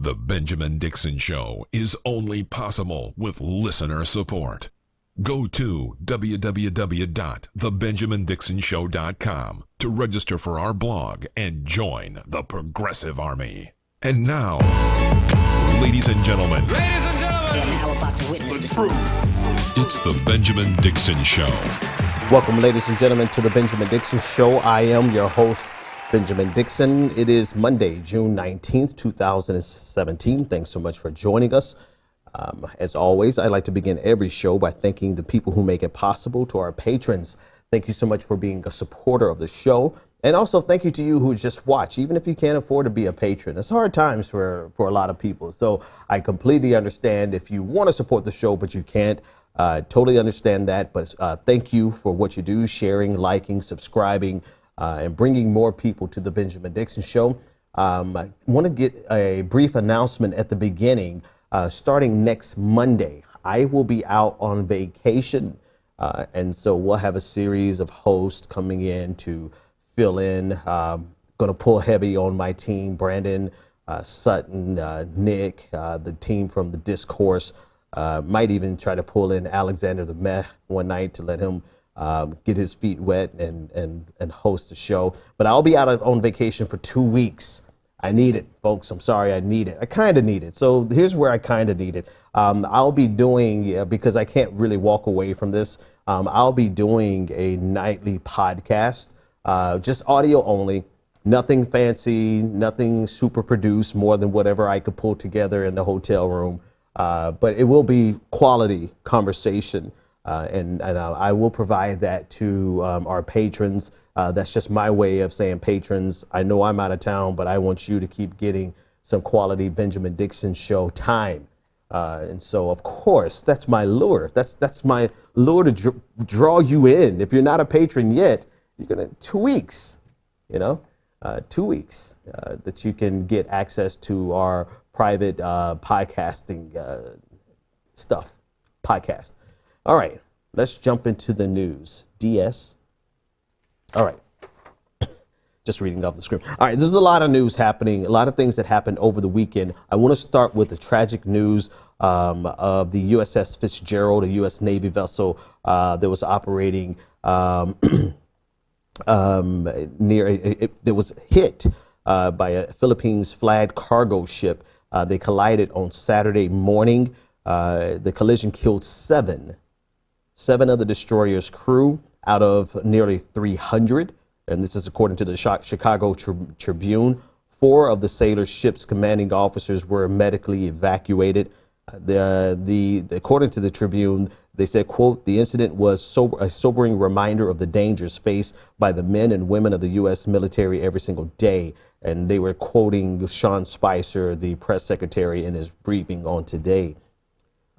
The Benjamin Dixon Show is only possible with listener support. Go to www.thebenjamindixonshow.com to register for our blog and join the Progressive Army. And now, ladies and gentlemen, we are now about to witness the truth. It's the Benjamin Dixon Show. Welcome, ladies and gentlemen, to the Benjamin Dixon Show. I am your host, Benjamin Dixon. It is Monday, June 19th, 2017. Thanks so much for joining us. As always, I'd like to begin every show by thanking the people who make it possible. To our patrons, thank you so much for being a supporter of the show. And also thank you to you who just watch, even if you can't afford to be a patron. It's hard times for a lot of people. So I completely understand if you want to support the show, but you can't. Totally understand that. But thank you for what you do, sharing, liking, subscribing, and bringing more people to the Benjamin Dixon Show. I want to get a brief announcement at the beginning. Starting next Monday, I will be out on vacation. And so we'll have a series of hosts coming in to fill in. Going to pull heavy on my team, Brandon, Sutton, Nick, the team from the Discourse. Might even try to pull in Alexander the Meh one night to let him get his feet wet and host the show. But I'll be out on vacation for 2 weeks. I need it, folks. I'm sorry, I need it. I kind of need it. So here's where I kind of need it. I'll be doing, because I can't really walk away from this, I'll be doing a nightly podcast, just audio only, nothing fancy, nothing super produced, more than whatever I could pull together in the hotel room. But it will be quality conversation, and I will provide that to our patrons. That's just my way of saying, patrons, I know I'm out of town, but I want you to keep getting some quality Benjamin Dixon Show time. And so, of course, that's my lure. That's my lure to draw you in. If you're not a patron yet, you're going to 2 weeks, 2 weeks that you can get access to our private podcasting podcast. All right, let's jump into the news. DS. All right, just reading off the screen. All right, there's a lot of news happening, a lot of things that happened over the weekend. I want to start with the tragic news of the USS Fitzgerald, a U.S. Navy vessel that was operating near, it was hit by a Philippines flagged cargo ship. They collided on Saturday morning. The collision killed seven of the destroyer's crew out of nearly 300, and this is according to the Chicago Tribune. 4 of the sailor's ship's commanding officers were medically evacuated. According to the Tribune, they said, quote, the incident was a sobering reminder of the dangers faced by the men and women of the U.S. military every single day. And they were quoting Sean Spicer, the press secretary, in his briefing on Today.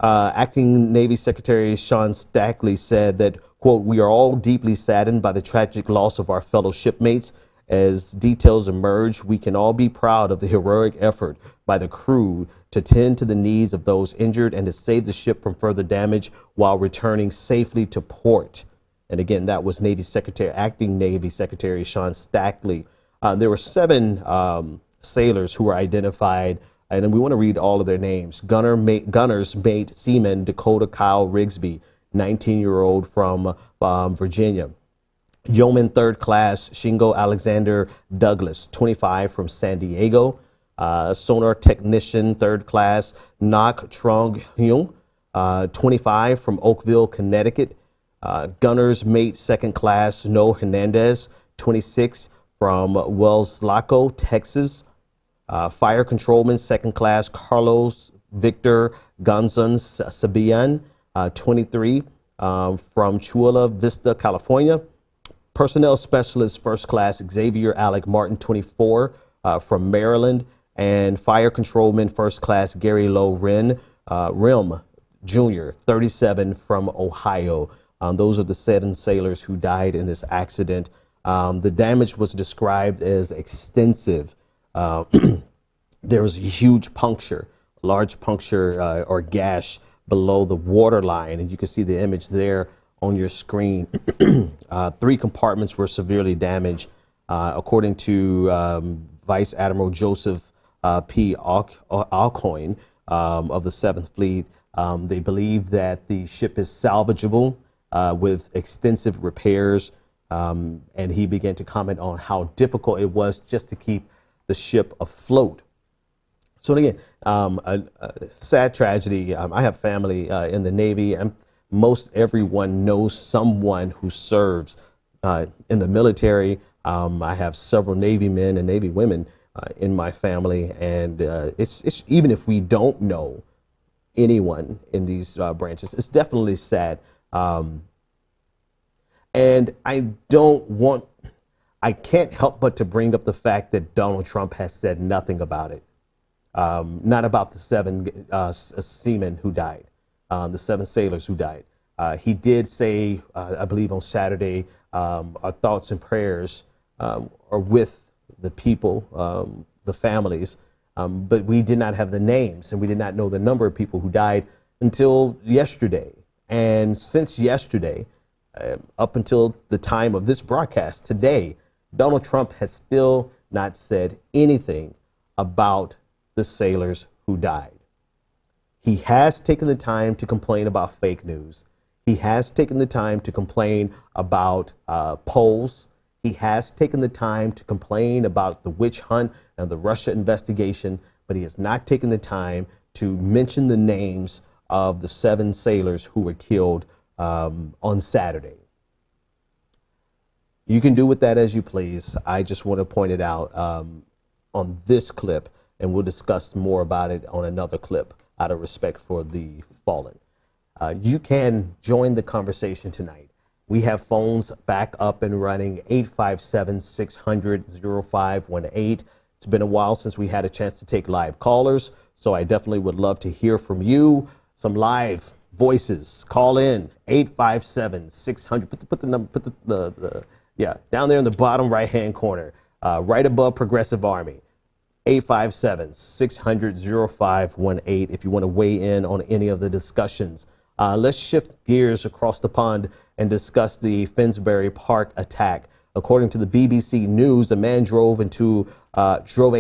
Acting Navy Secretary Sean Stackley said that, quote, we are all deeply saddened by the tragic loss of our fellow shipmates. As details emerge, we can all be proud of the heroic effort by the crew to tend to the needs of those injured and to save the ship from further damage while returning safely to port. And again, that was Acting Navy Secretary Sean Stackley. There were 7 sailors who were identified, and we want to read all of their names. Gunner's mate Seaman Dakota Kyle Rigsby, 19-year-old from Virginia. Yeoman 3rd Class Shingo Alexander Douglas, 25, from San Diego. Sonar Technician 3rd Class Nak Trong Hyung, 25, from Oakville, Connecticut. Gunner's Mate 2nd Class No Hernandez, 26, from Welslaco, Texas. Fire Controlman 2nd Class Carlos Victor Gonzon Sabian, 23, from Chula Vista, California. Personnel Specialist 1st Class Xavier Alec Martin, 24, from Maryland. And Fire Controlman 1st Class Gary Lowe Rim Jr., 37, from Ohio. Those are the 7 sailors who died in this accident. The damage was described as extensive. There was a huge puncture, large puncture or gash below the waterline, and you can see the image there on your screen. 3 compartments were severely damaged. According to Vice Admiral Joseph P. Alcoin of the 7th Fleet. They believe that the ship is salvageable with extensive repairs. And he began to comment on how difficult it was just to keep the ship afloat. So again, a sad tragedy. I have family in the Navy, and most everyone knows someone who serves in the military. I have several Navy men and Navy women in my family, and it's even if we don't know anyone in these branches, it's definitely sad. And I can't help but to bring up the fact that Donald Trump has said nothing about it. Not about the 7 seamen who died, the 7 sailors who died. He did say, I believe on Saturday, our thoughts and prayers are with the people, the families, but we did not have the names, and we did not know the number of people who died until yesterday. And since yesterday, up until the time of this broadcast today, Donald Trump has still not said anything about the sailors who died. He has taken the time to complain about fake news. He has taken the time to complain about polls. He has taken the time to complain about the witch hunt and the Russia investigation, but he has not taken the time to mention the names of the 7 sailors who were killed on Saturday. You can do with that as you please. I just want to point it out on this clip, and we'll discuss more about it on another clip out of respect for the fallen. You can join the conversation tonight. We have phones back up and running, 857-600-0518. It's been a while since we had a chance to take live callers, so I definitely would love to hear from you. Some live voices. Call in, 857-600. Put the number, down there in the bottom right-hand corner, right above Progressive Army. 857-600-0518 if you want to weigh in on any of the discussions. Let's shift gears across the pond and discuss the Finsbury Park attack. According to the BBC News, a man drove a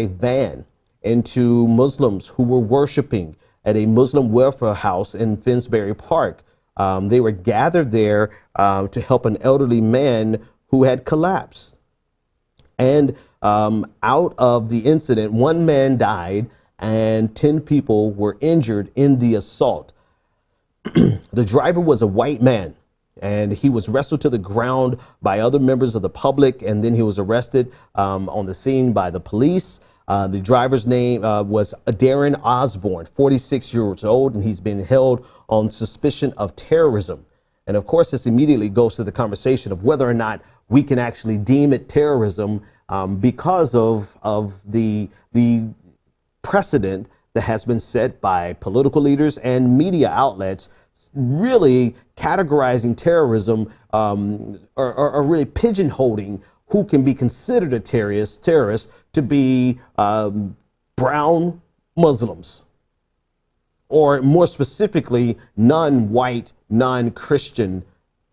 van into Muslims who were worshiping at a Muslim welfare house in Finsbury Park. They were gathered there to help an elderly man who had collapsed. And out of the incident, 1 man died and 10 people were injured in the assault. The driver was a white man, and he was wrestled to the ground by other members of the public, and then he was arrested on the scene by the police. The driver's name was Darren Osborne, 46 years old, and he's been held on suspicion of terrorism. And of course, this immediately goes to the conversation of whether or not we can actually deem it terrorism because of the precedent that has been set by political leaders and media outlets, really categorizing terrorism or really pigeonholing who can be considered a terrorist to be brown Muslims, or more specifically, non-white, non-Christian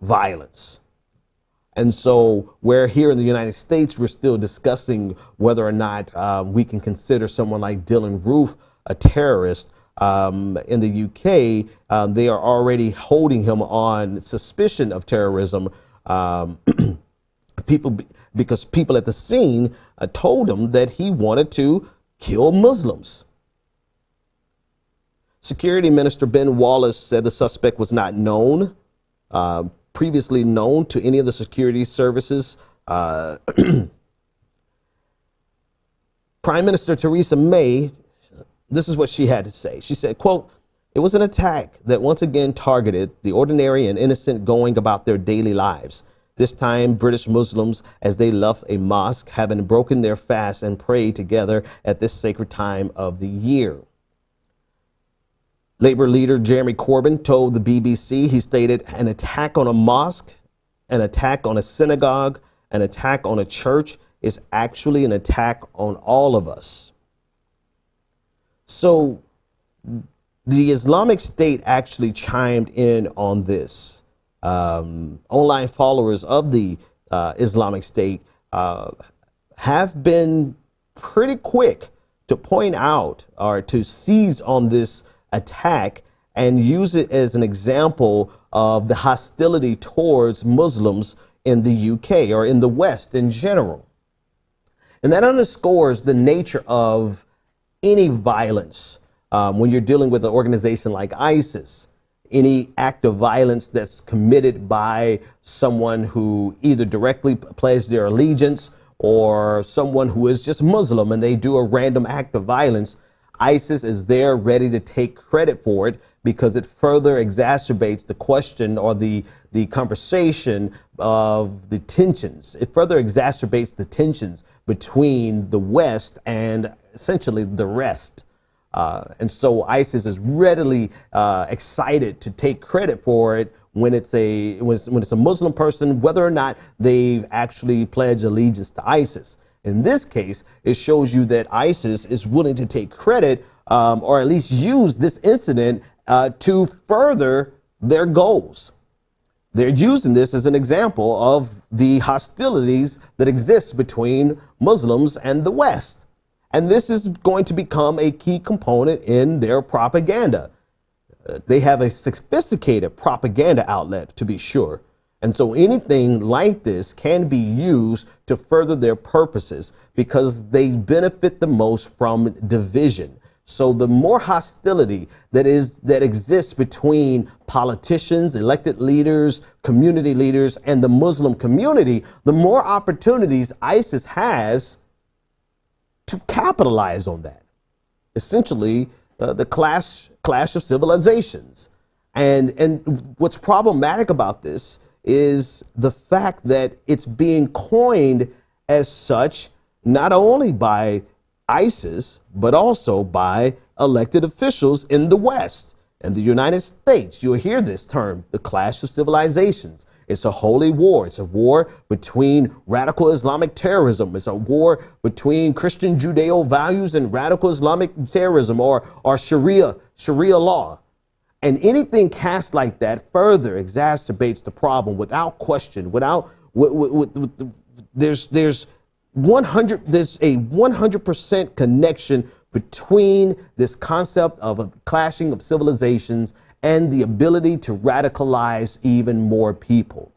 violence. And so where here in the United States, we're still discussing whether or not we can consider someone like Dylan Roof a terrorist. In the UK, they are already holding him on suspicion of terrorism. Because people at the scene told him that he wanted to kill Muslims. Security Minister Ben Wallace said the suspect was not known, previously known to any of the security services. Prime Minister Theresa May, this is what she had to say. She said, quote, "It was an attack that once again targeted the ordinary and innocent going about their daily lives. This time, British Muslims, as they left a mosque, having broken their fast and prayed together at this sacred time of the year." Labour leader Jeremy Corbyn told the BBC, he stated, "An attack on a mosque, an attack on a synagogue, an attack on a church is actually an attack on all of us." So the Islamic State actually chimed in on this. Online followers of the Islamic State have been pretty quick to point out or to seize on this attack and use it as an example of the hostility towards Muslims in the UK or in the West in general. And that underscores the nature of any violence when you're dealing with an organization like ISIS. Any act of violence that's committed by someone who either directly pledged their allegiance or someone who is just Muslim and they do a random act of violence, ISIS is there ready to take credit for it because it further exacerbates the question or the conversation of the tensions. It further exacerbates the tensions between the West and essentially the rest. And so ISIS is readily excited to take credit for it when it's a Muslim person, whether or not they've actually pledged allegiance to ISIS. In this case, it shows you that ISIS is willing to take credit or at least use this incident to further their goals. They're using this as an example of the hostilities that exist between Muslims and the West. And this is going to become a key component in their propaganda. They have a sophisticated propaganda outlet, to be sure. And so anything like this can be used to further their purposes because they benefit the most from division. So the more hostility that exists between politicians, elected leaders, community leaders, and the Muslim community, the more opportunities ISIS has to capitalize on that. Essentially, the clash of civilizations. And what's problematic about this is the fact that it's being coined as such, not only by ISIS, but also by elected officials in the West and the United States. You'll hear this term, the clash of civilizations. It's a holy war. It's a war between radical Islamic terrorism. It's a war between Christian Judeo values and radical Islamic terrorism or Sharia law. And anything cast like that further exacerbates the problem without question, there's a 100% connection between this concept of a clashing of civilizations and the ability to radicalize even more people.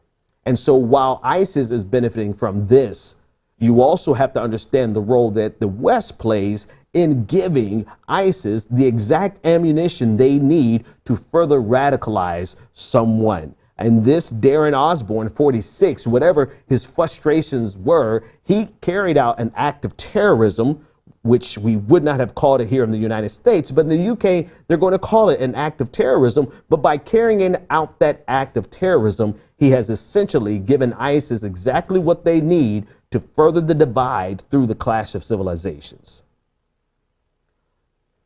And so while ISIS is benefiting from this, you also have to understand the role that the West plays in giving ISIS the exact ammunition they need to further radicalize someone. And this Darren Osborne, 46, whatever his frustrations were, he carried out an act of terrorism, which we would not have called it here in the United States. But in the UK, they're going to call it an act of terrorism. But by carrying out that act of terrorism, he has essentially given ISIS exactly what they need to further the divide through the clash of civilizations.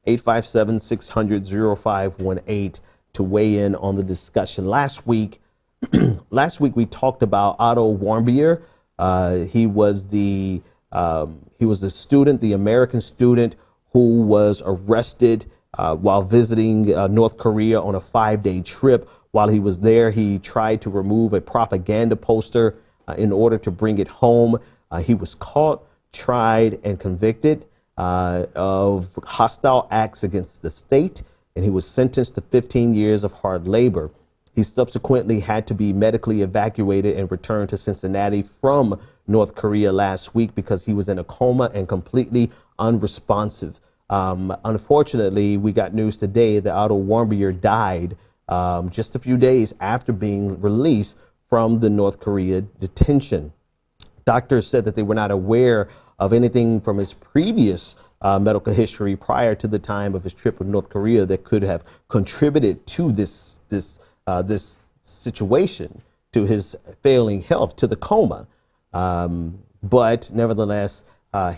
857-600-0518 to weigh in on the discussion. Last week we talked about Otto Warmbier. He was the student, the American student who was arrested while visiting North Korea on a 5-day trip. While he was there, he tried to remove a propaganda poster in order to bring it home. He was caught, tried, and convicted of hostile acts against the state, and he was sentenced to 15 years of hard labor. He subsequently had to be medically evacuated and returned to Cincinnati from North Korea last week because he was in a coma and completely unresponsive. Unfortunately, we got news today that Otto Warmbier died just a few days after being released from the North Korea detention. Doctors said that they were not aware of anything from his previous medical history prior to the time of his trip to North Korea that could have contributed to this situation, to his failing health, to the coma. But nevertheless,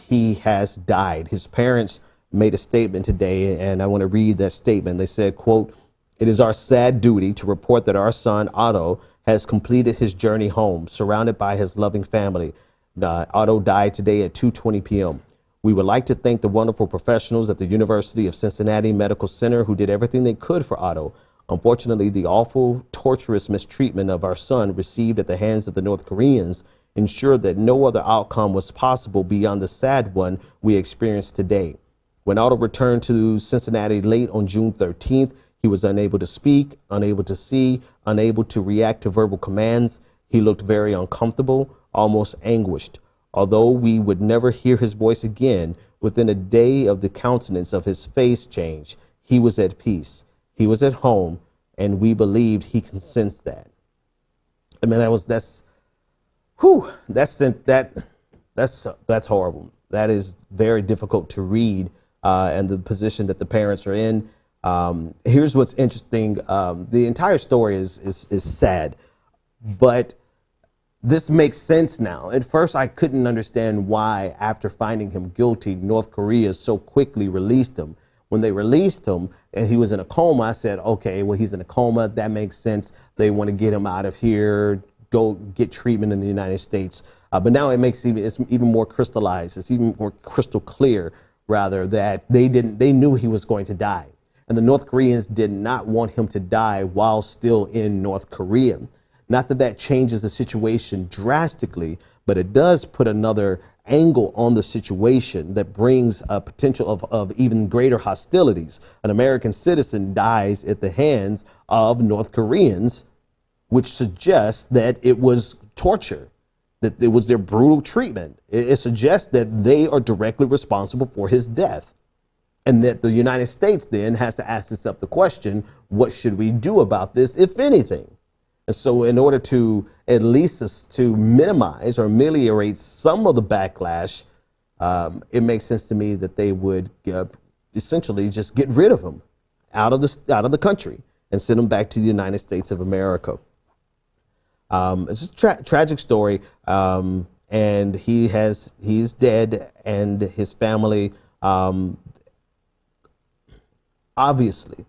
he has died. His parents made a statement today, and I want to read that statement. They said, quote, "It is our sad duty to report that our son Otto has completed his journey home, surrounded by his loving family. Otto died today at 2:20 p.m. We would like to thank the wonderful professionals at the University of Cincinnati Medical Center who did everything they could for Otto. Unfortunately, the awful, torturous mistreatment of our son received at the hands of the North Koreans ensured that no other outcome was possible beyond the sad one we experienced today. When Otto returned to Cincinnati late on June 13th, he was unable to speak, unable to see, unable to react to verbal commands. He looked very uncomfortable, almost anguished. Although we would never hear his voice again, within a day of the countenance of his face change, he was at peace. He was at home, and we believed he could sense that. I mean, that's horrible. That is very difficult to read, and the position that the parents are in. Here's what's interesting. The entire story is sad, but this makes sense now. At first, I couldn't understand why, after finding him guilty, North Korea so quickly released him. When they released him and he was in a coma, I said, okay, well, he's in a coma. That makes sense. They want to get him out of here, go get treatment in the United States. But now it's even more crystallized. It's even more crystal clear, rather, that they knew he was going to die. And the North Koreans did not want him to die while still in North Korea. Not that that changes the situation drastically, but it does put another angle on the situation that brings a potential of even greater hostilities. An American citizen dies at the hands of North Koreans, which suggests that it was torture, that it was their brutal treatment. It suggests that they are directly responsible for his death. And that the United States then has to ask itself the question, what should we do about this, if anything? And so in order to at least to minimize or ameliorate some of the backlash, it makes sense to me that they would essentially just get rid of him out of the country and send him back to the United States of America. It's just a tragic story, and he's dead, and his family obviously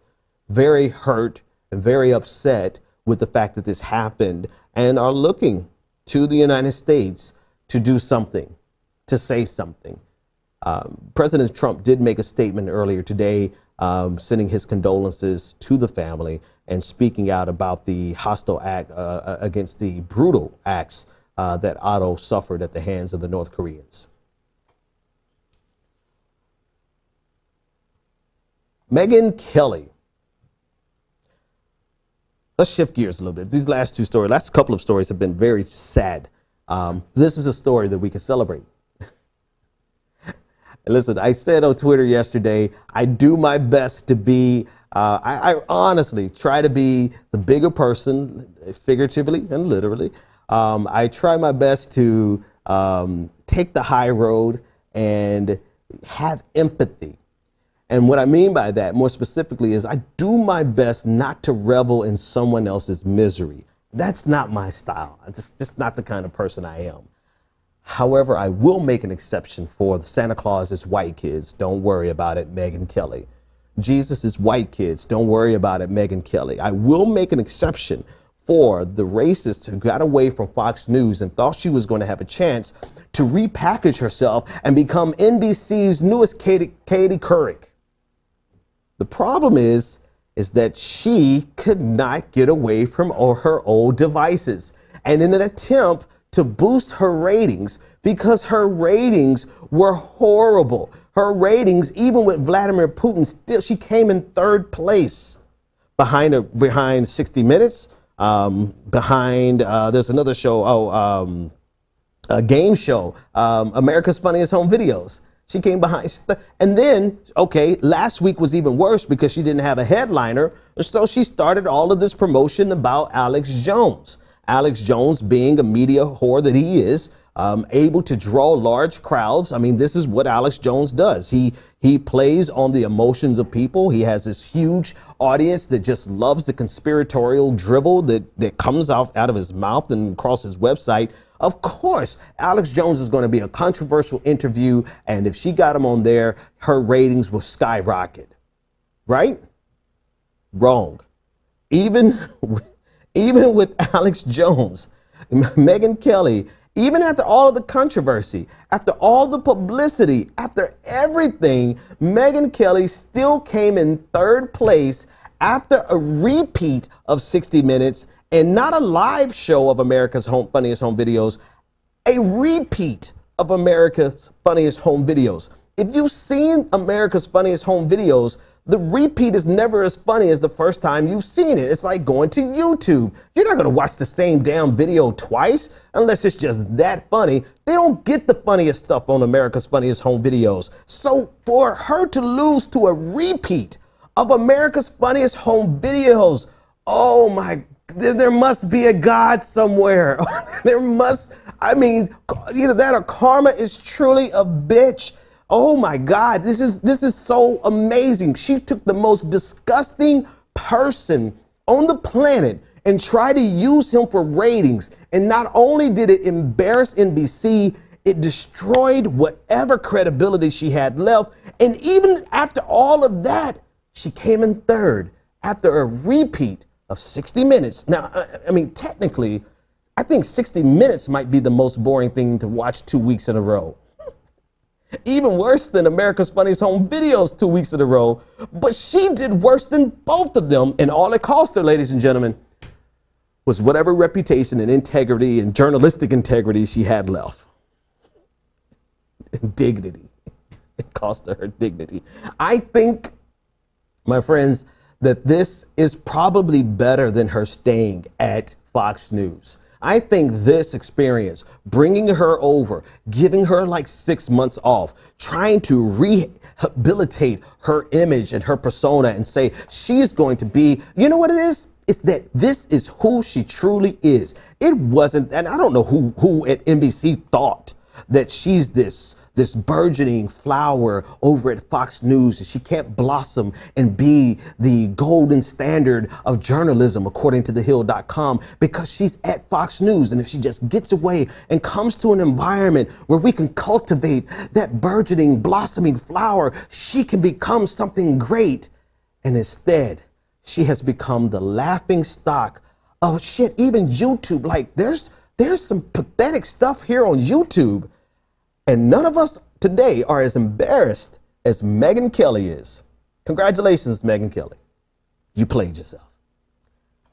very hurt and very upset with the fact that this happened, and are looking to the United States to do something, to say something. President Trump did make a statement earlier today, sending his condolences to the family and speaking out about the hostile act against the brutal acts that Otto suffered at the hands of the North Koreans. Megyn Kelly. Let's shift gears a little bit. These last couple of stories have been very sad. This is a story that we can celebrate. Listen, I said on Twitter yesterday, I do my best to be, I honestly try to be the bigger person, figuratively and literally. I try my best to take the high road and have empathy. And what I mean by that, more specifically, is I do my best not to revel in someone else's misery. That's not my style. I'm just not the kind of person I am. However, I will make an exception for the Santa Claus is white kids. Don't worry about it, Megyn Kelly. Jesus is white kids. Don't worry about it, Megyn Kelly. I will make an exception for the racist who got away from Fox News and thought she was going to have a chance to repackage herself and become NBC's newest Katie Couric. The problem is that she could not get away from her old devices. And in an attempt to boost her ratings, because her ratings were horrible. Her ratings, even with Vladimir Putin, still she came in third place behind 60 Minutes, there's another show, a game show, America's Funniest Home Videos. She came behind. And then, okay, last week was even worse because she didn't have a headliner. So she started all of this promotion about Alex Jones. Alex Jones, being a media whore that he is, able to draw large crowds. I mean, this is what Alex Jones does. He plays on the emotions of people. He has this huge audience that just loves the conspiratorial drivel that comes out of his mouth and across his website. Of course, Alex Jones is going to be a controversial interview, and if she got him on there, her ratings will skyrocket. Right? Wrong. Even with Alex Jones, Megyn Kelly, even after all of the controversy, after all the publicity, after everything, Megyn Kelly still came in third place after a repeat of 60 Minutes, and not a live show of America's Funniest Home Videos, a repeat of America's Funniest Home Videos. if you've seen America's Funniest Home Videos, the repeat is never as funny as the first time you've seen it. It's like going to YouTube. You're not going to watch the same damn video twice unless it's just that funny. They don't get the funniest stuff on America's Funniest Home Videos. So for her to lose to a repeat of America's Funniest Home Videos, oh my, there must be a God somewhere. Either that or karma is truly a bitch. Oh my God, this is so amazing. She took the most disgusting person on the planet and tried to use him for ratings. And not only did it embarrass NBC, it destroyed whatever credibility she had left. And even after all of that, she came in third after a repeat of 60 Minutes. Now, technically, I think 60 Minutes might be the most boring thing to watch 2 weeks in a row. Even worse than America's Funniest Home Videos 2 weeks in a row. But she did worse than both of them. And all it cost her, ladies and gentlemen, was whatever reputation and integrity and journalistic integrity she had left. Dignity. It cost her dignity. I think, my friends, that this is probably better than her staying at Fox News. I think this experience, bringing her over, giving her like 6 months off, trying to rehabilitate her image and her persona and say she's going to be, you know what it is? It's that this is who she truly is. It wasn't, and I don't know who at NBC thought that she's this burgeoning flower over at Fox News, and she can't blossom and be the golden standard of journalism according to thehill.com because she's at Fox News. And if she just gets away and comes to an environment where we can cultivate that burgeoning, blossoming flower, she can become something great. And instead, she has become the laughing stock of shit, even YouTube. Like there's some pathetic stuff here on YouTube. And none of us today are as embarrassed as Megyn Kelly is. Congratulations, Megyn Kelly. You played yourself.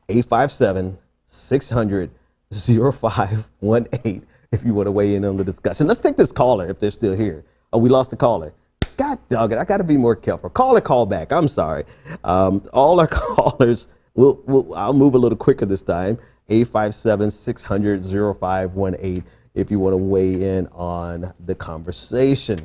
857-600-0518 if you want to weigh in on the discussion. Let's take this caller if they're still here. Oh, we lost the caller. God dog it, I got to be more careful. Call back. I'm sorry. All our callers, I'll move a little quicker this time. 857-600-0518. If you want to weigh in on the conversation.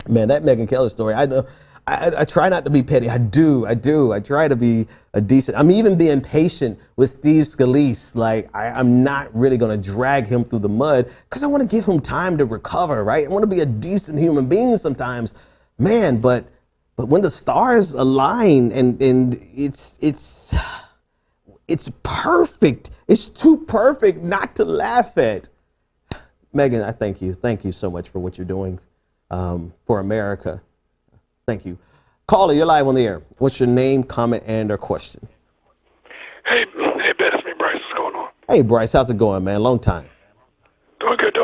Man, that Megyn Kelly story, I know, I try not to be petty. I do. I try to be a decent. I'm even being patient with Steve Scalise. Like, I'm not really going to drag him through the mud because I want to give him time to recover, right? I want to be a decent human being sometimes. Man, but when the stars align and it's perfect. It's too perfect not to laugh at. Megyn, I thank you. Thank you so much for what you're doing for America. Thank you. Caller, you're live on the air. What's your name, comment, and or question? Hey, Pedersen, Bryce, what's going on? Hey, Bryce, how's it going, man? Long time. Doing good.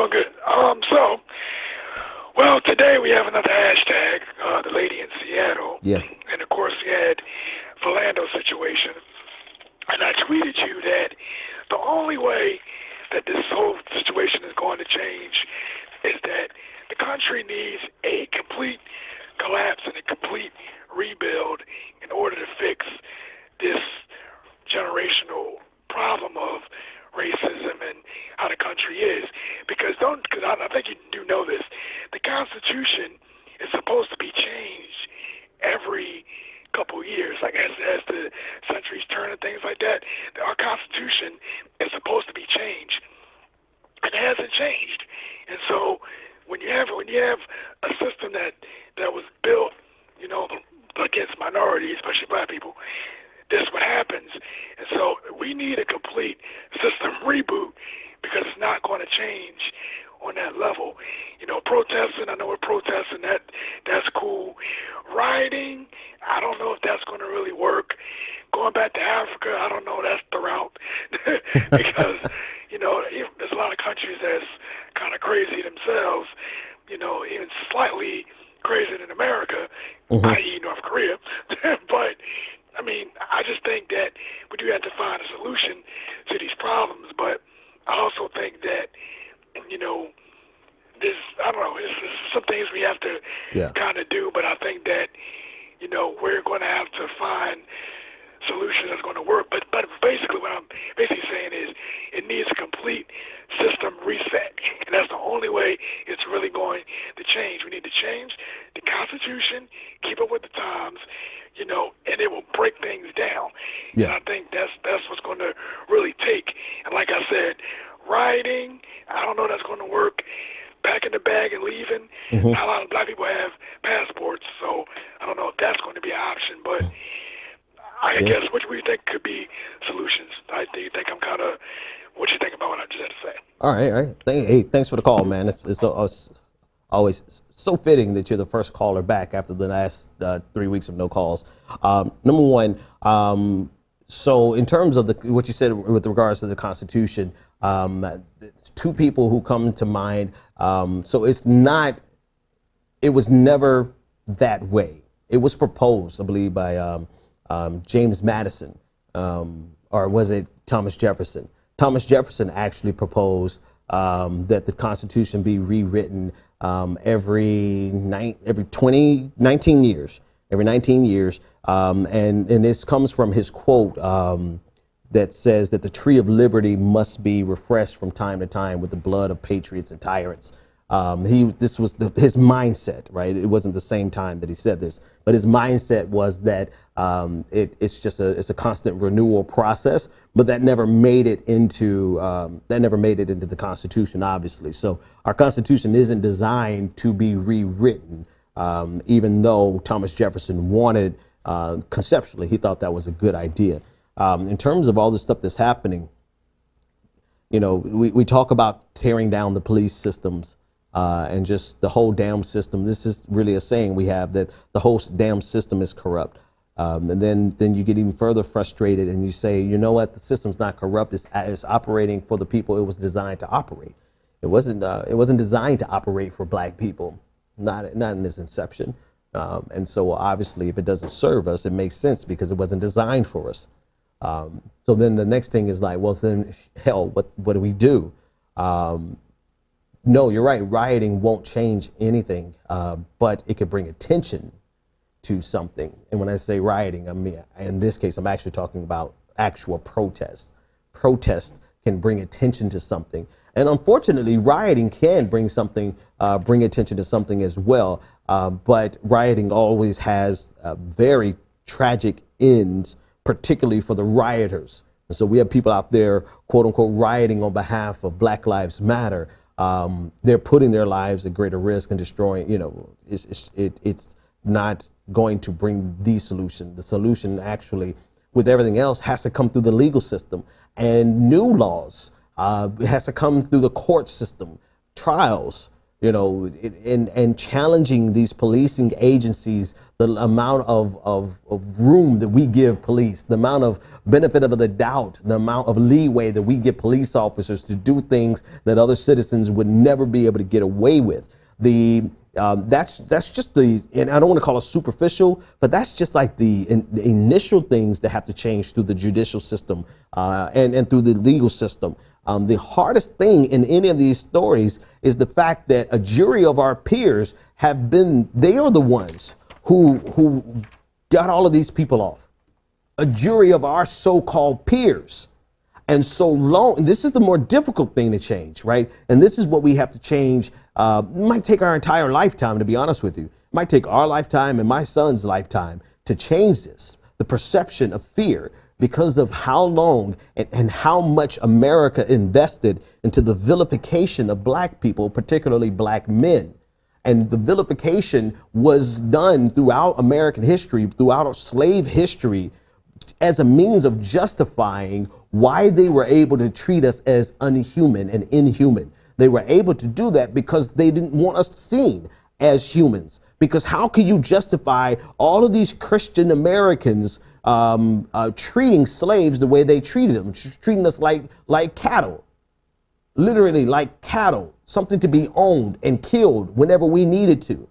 Today we have another hashtag, the lady in Seattle. Yeah. And, of course, we had Philando situation. And I tweeted you that the only way that this whole situation is going to change is that the country needs a complete collapse and a complete rebuild in order to fix this generational problem of racism and how the country is. Because I think you do know this, the Constitution is supposed to be changed every couple years, like as the centuries turn and things like that. Our Constitution is supposed to be changed, and it hasn't changed. And so when you have a system that was built, against minorities, especially black people, this is what happens. And so we need a complete system reboot because it's not going to change on that level. Protesting, I know we're protesting, that's cool. Rioting, I don't know if that's going to really work. Going back to Africa, I don't know, that's the route. Because, there's a lot of countries that's kind of crazy themselves, even slightly crazier than America, i.e. North Korea. But, I just think that we do have to find a solution to these problems. But I also think that, this is some things we have to kind of do, but I think that, you know, we're going to have to find solution that's going to work. But basically what I'm basically saying is it needs a complete system reset. And that's the only way it's really going to change. We need to change the Constitution, keep up with the times, you know, and it will break things down. And I think that's what's going to really take. And like I said, rioting, I don't know if that's going to work. Packing the bag and leaving. Not a lot of black people have passports, so I don't know if that's going to be an option. But I guess what do you think could be solutions? Do you think I'm kind of, what you think about what I just had to say? All right. Hey, thanks for the call, man. It's always so fitting that you're the first caller back after the last 3 weeks of no calls. Number one, so in terms of what you said with regards to the Constitution, two people who come to mind. So it was never that way. It was proposed, I believe, by James Madison, or was it Thomas Jefferson? Thomas Jefferson actually proposed that the Constitution be rewritten every 19 years. And this comes from his quote that says that the tree of liberty must be refreshed from time to time with the blood of patriots and tyrants. This was his mindset, right? It wasn't the same time that he said this, but his mindset was that it's a constant renewal process, but that never made it into the Constitution, obviously. So our Constitution isn't designed to be rewritten, even though Thomas Jefferson wanted, conceptually, he thought that was a good idea. In terms of all the stuff that's happening, you know, we talk about tearing down the police systems and just the whole damn system. This is really a saying we have, that the whole damn system is corrupt. And then you get even further frustrated and you say, you know what, the system's not corrupt. It's operating for the people it was designed to operate. It wasn't designed to operate for black people, not in its inception. And so obviously if it doesn't serve us, it makes sense because it wasn't designed for us. So then the next thing is like, well, then hell, what do we do? No, you're right. Rioting won't change anything, but it could bring attention to something. And when I say rioting, I mean, in this case, I'm actually talking about actual protest. Protest can bring attention to something. And unfortunately, rioting can bring attention to something as well. But rioting always has very tragic ends, particularly for the rioters. And so we have people out there, quote unquote, rioting on behalf of Black Lives Matter. They're putting their lives at greater risk and destroying, you know, it's not going to bring the solution. The solution actually, with everything else, has to come through the legal system and new laws. It has to come through the court system, trials, you know, and challenging these policing agencies, the amount of room that we give police, the amount of benefit of the doubt, the amount of leeway that we give police officers to do things that other citizens would never be able to get away with. That's just and I don't want to call it superficial, but that's just like the initial things that have to change through the judicial system and through the legal system. The hardest thing in any of these stories is the fact that a jury of our peers they are the ones who got all of these people off. A jury of our so-called peers. And so long, this is the more difficult thing to change, right? And this is what we have to change. It might take our entire lifetime, to be honest with you. It might take our lifetime and my son's lifetime to change this, the perception of fear, because of how long and how much America invested into the vilification of black people, particularly black men. And the vilification was done throughout American history, throughout slave history, as a means of justifying why they were able to treat us as unhuman and inhuman. They were able to do that because they didn't want us seen as humans. Because how can you justify all of these Christian Americans treating slaves the way they treated them, treating us like cattle, literally like cattle, something to be owned and killed whenever we needed to.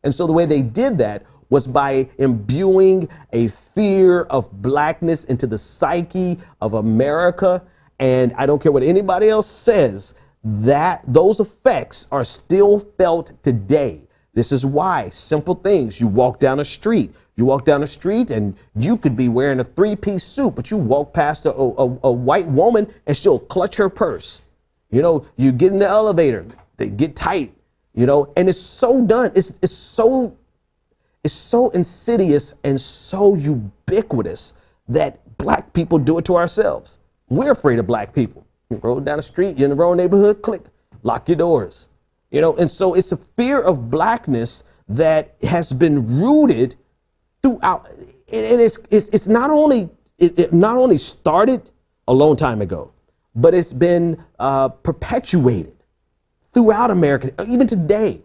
And so the way they did that was by imbuing a fear of blackness into the psyche of America. And I don't care what anybody else says, that those effects are still felt today. This is why simple things. You walk down the street and you could be wearing a 3-piece suit, but you walk past a white woman and she'll clutch her purse. You know, you get in the elevator, they get tight, you know, and it's so done. It's so insidious and so ubiquitous that black people do it to ourselves. We're afraid of black people. You roll down the street, you're in the wrong neighborhood, click, lock your doors. You know, and so it's a fear of blackness that has been rooted throughout, and it's not only, it not only started a long time ago, but it's been perpetuated throughout America, even today.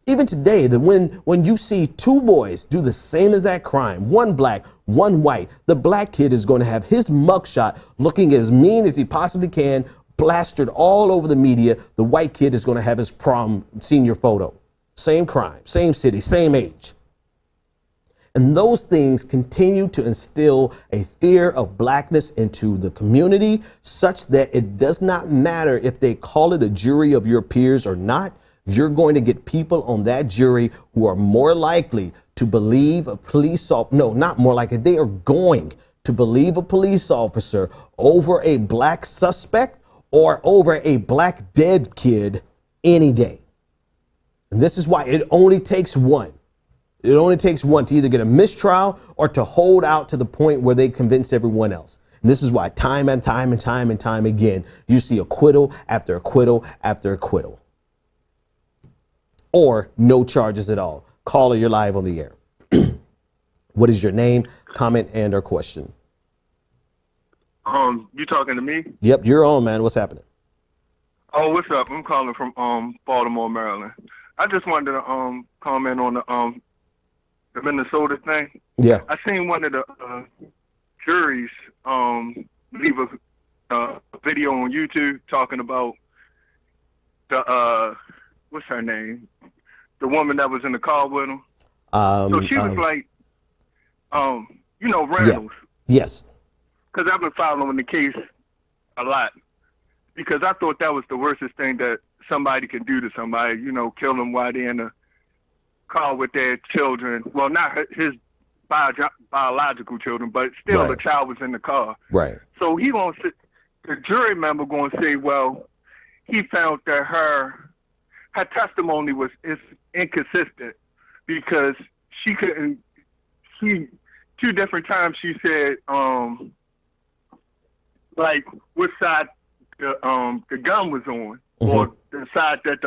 Even today, that when you see two boys do the same exact crime, one black, one white, the black kid is going to have his mugshot looking as mean as he possibly can, plastered all over the media. The white kid is going to have his prom senior photo. Same crime, same city, same age. And those things continue to instill a fear of blackness into the community, such that it does not matter if they call it a jury of your peers or not. You're going to get people on that jury who are more likely to believe a police officer. No, not more likely. They are going to believe a police officer over a black suspect or over a black dead kid any day. And this is why it only takes one. It only takes one to either get a mistrial or to hold out to the point where they convince everyone else. And this is why time and time again, you see acquittal after acquittal after acquittal. Or no charges at all. Caller, you're live on the air. What is your name, comment, and or question? You talking to me? Yep, you're on, man. What's happening? Oh, what's up? I'm calling from Baltimore, Maryland. I just wanted to comment on the Minnesota thing. Yeah. I seen one of the juries leave a video on YouTube talking about the what's her name? The woman that was in the car with him. So she was like, you know, Reynolds. Yeah. Yes. Because I've been following the case a lot. Because I thought that was the worstest thing that somebody can do to somebody, you know, kill them while they're in a car with their children. Well, not his biological children, but still Right. the child was in the car. Right. So he gonna say, the jury member gonna say, well, he found that her testimony is inconsistent because she couldn't. Two different times she said, like which side the gun was on, or the side that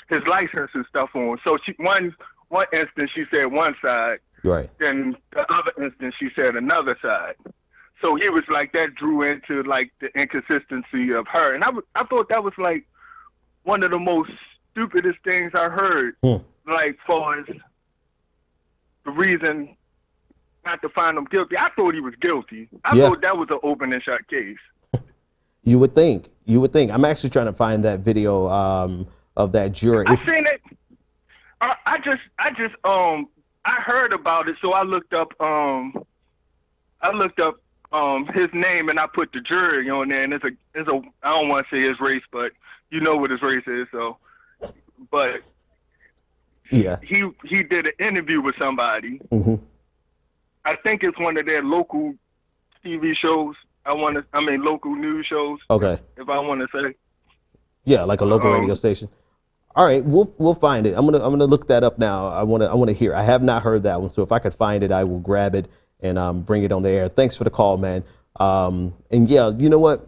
his license and stuff on. So one instance she said one side, Right. then the other instance she said another side. So he was like, that drew into like the inconsistency of her, and I thought that was like one of the most stupidest things I heard. Like far as the reason not to find him guilty. I thought he was guilty. I thought that was an open and shut case. You would think. I'm actually trying to find that video of that jury. I seen it. I heard about it, so I looked up his name and I put the jury on there, and it's a I don't want to say his race, but you know what his race is, so. But yeah, he did an interview with somebody. I think it's one of their local TV shows. Local news shows. Okay. If I want to say. Yeah, like a local radio station. All right, we'll find it. I'm gonna look that up now. I wanna hear. I have not heard that one, so if I could find it, I will grab it and bring it on the air. Thanks for the call, man. And yeah, you know what?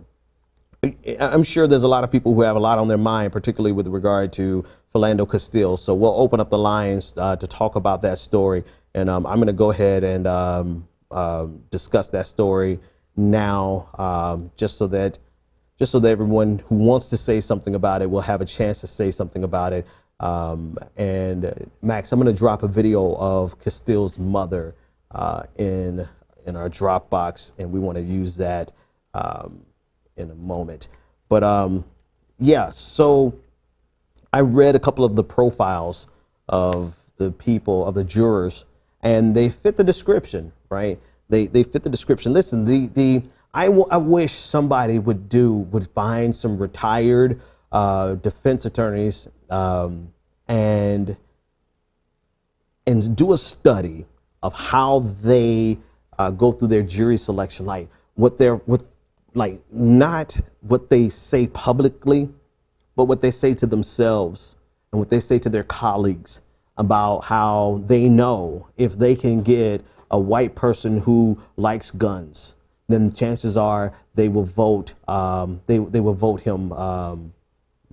I'm sure there's a lot of people who have a lot on their mind, particularly with regard to Philando Castile. So we'll open up the lines to talk about that story. And I'm going to go ahead and discuss that story now, just so that everyone who wants to say something about it will have a chance to say something about it. And Max, I'm going to drop a video of Castile's mother in our Dropbox, and we want to use that in a moment. But yeah, so I read a couple of the profiles of the people, of the jurors, and they fit the description, right? They fit the description. Listen, the I wish somebody would find some retired defense attorneys and do a study of how they go through their jury selection, like not what they say publicly, but what they say to themselves and what they say to their colleagues about how they know if they can get a white person who likes guns, then chances are they will vote. They will vote him.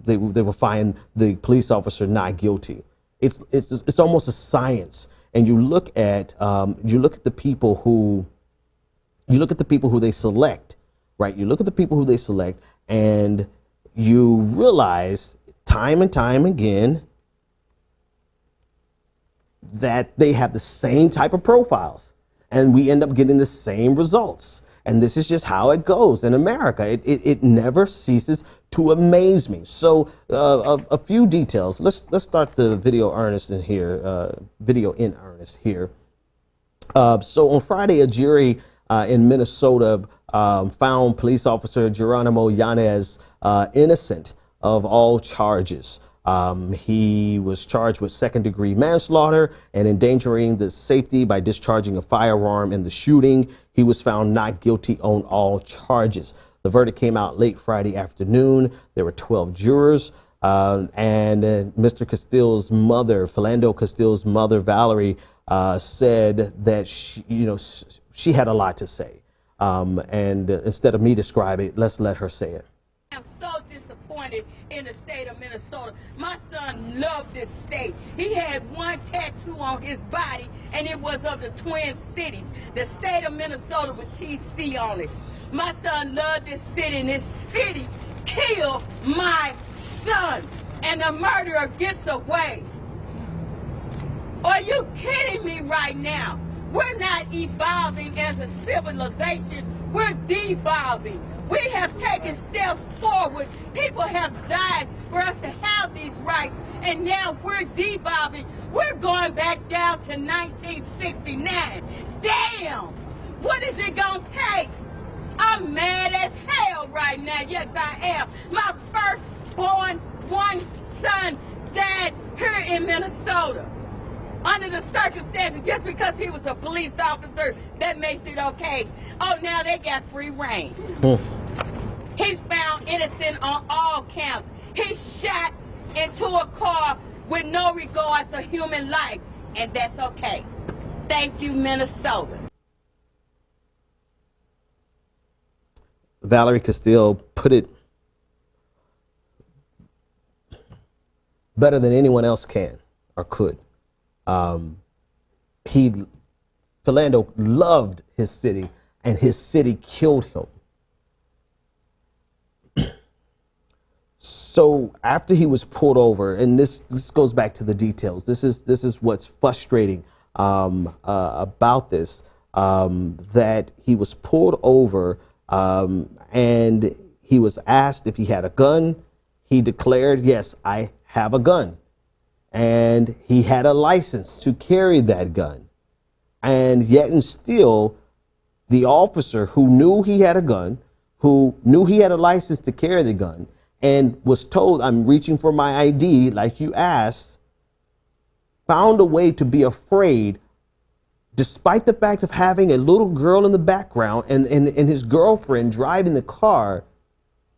They will find the police officer not guilty. It's almost a science. And you look at the people who they select, right? You look at the people who they select, and you realize time and time again that they have the same type of profiles, and we end up getting the same results. And this is just how it goes in America. It never ceases to amaze me. So a few details. Let's start the video in earnest here. So on Friday, a jury in Minnesota found police officer Geronimo Yanez innocent of all charges. He was charged with second-degree manslaughter and endangering the safety by discharging a firearm in the shooting. He was found not guilty on all charges. The verdict came out late Friday afternoon. There were 12 jurors, and Mr. Castile's mother, Philando Castile's mother, Valerie, said that she had a lot to say. And instead of me describe it, let's let her say it. I'm so disappointed in the state of Minnesota. My son loved this state. He had one tattoo on his body, and it was of the Twin Cities, the state of Minnesota with TC on it. My son loved this city, and this city killed my son, and the murderer gets away. Are you kidding me right now? We're not evolving as a civilization. We're devolving. We have taken steps forward. People have died for us to have these rights, and now we're devolving. We're going back down to 1969. Damn! What is it gonna take? I'm mad as hell right now. Yes, I am. My firstborn one son died here in Minnesota. Under the circumstances, just because he was a police officer, that makes it okay. Oh, now they got free reign. He's found innocent on all counts. He's shot into a car with no regard to human life, and that's okay. Thank you, Minnesota. Valerie Castile put it better than anyone else can or could. Philando loved his city, and his city killed him. So after he was pulled over, and this goes back to the details. This is what's frustrating about this, that he was pulled over, and he was asked if he had a gun. He declared, yes, I have a gun. And he had a license to carry that gun. And yet and still, the officer who knew he had a gun, who knew he had a license to carry the gun, and was told, I'm reaching for my ID, like you asked, found a way to be afraid, despite the fact of having a little girl in the background and his girlfriend driving the car,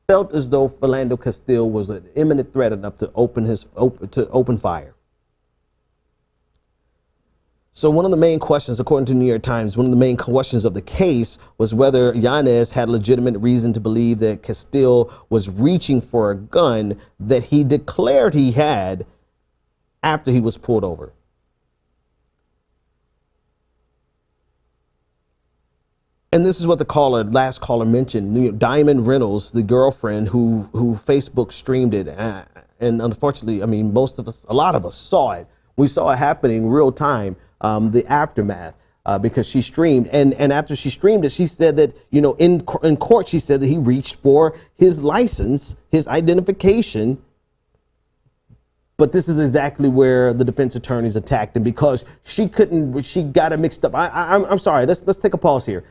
felt as though Philando Castile was an imminent threat enough to open fire. So one of the main questions, according to New York Times, one of the main questions of the case was whether Yanez had legitimate reason to believe that Castile was reaching for a gun that he declared he had after he was pulled over. And this is what the last caller mentioned. Diamond Reynolds, the girlfriend who Facebook streamed it, and unfortunately, I mean, a lot of us saw it. We saw it happening real time, the aftermath, because she streamed, and after she streamed it, she said that in court she said that he reached for his license, his identification. But this is exactly where the defense attorneys attacked him, because she got it mixed up. I'm sorry. Let's take a pause here.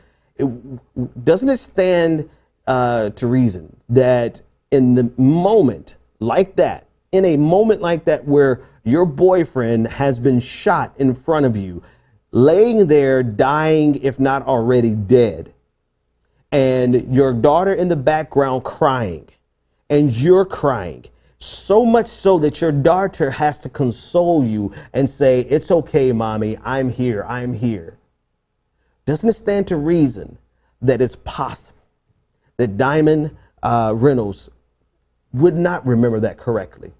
doesn't it stand to reason that in the moment like that, in a moment like that where your boyfriend has been shot in front of you, laying there dying, if not already dead, and your daughter in the background crying, and you're crying, so much so that your daughter has to console you and say, "It's okay, mommy, I'm here, I'm here." Doesn't it stand to reason that it's possible that Diamond Reynolds would not remember that correctly,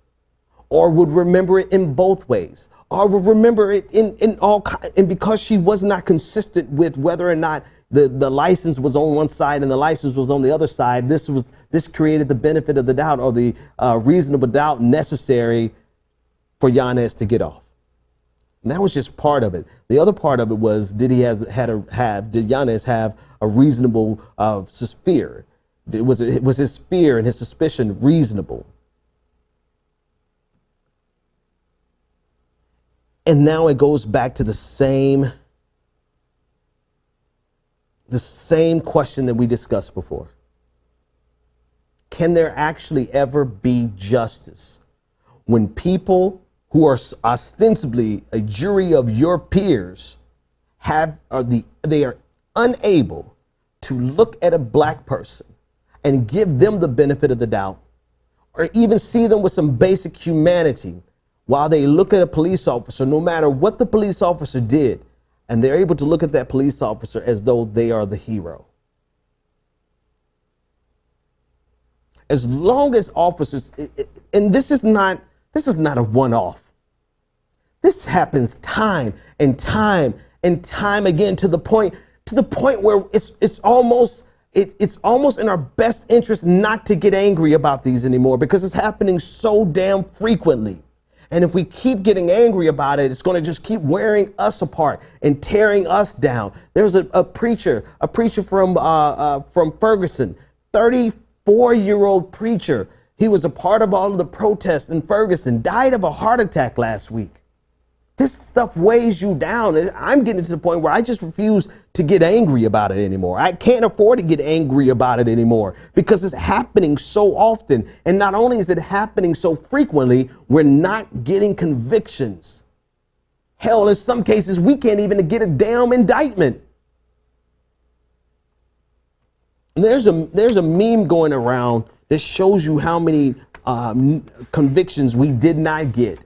or would remember it in both ways, or would remember it in all, and because she was not consistent with whether or not the license was on one side and the license was on the other side, this created the benefit of the doubt, or the reasonable doubt necessary for Yanez to get off. And that was just part of it. The other part of it was, did Yanez have a reasonable fear? Was his fear and his suspicion reasonable? And now it goes back to the same question that we discussed before. Can there actually ever be justice when people who are ostensibly a jury of your peers they are unable to look at a black person and give them the benefit of the doubt, or even see them with some basic humanity, while they look at a police officer, no matter what the police officer did, and they're able to look at that police officer as though they are the hero? As long as officers, and this is not a one-off. This happens time and time and time again, to the point where it's almost in our best interest not to get angry about these anymore, because it's happening so damn frequently. And if we keep getting angry about it, it's going to just keep wearing us apart and tearing us down. There's a preacher from Ferguson, 34-year-old preacher. He was a part of all of the protests in Ferguson, died of a heart attack last week. This stuff weighs you down. I'm getting to the point where I just refuse to get angry about it anymore. I can't afford to get angry about it anymore, because it's happening so often. And not only is it happening so frequently, we're not getting convictions. Hell, in some cases, we can't even get a damn indictment. And there's a meme going around that shows you how many convictions we did not get.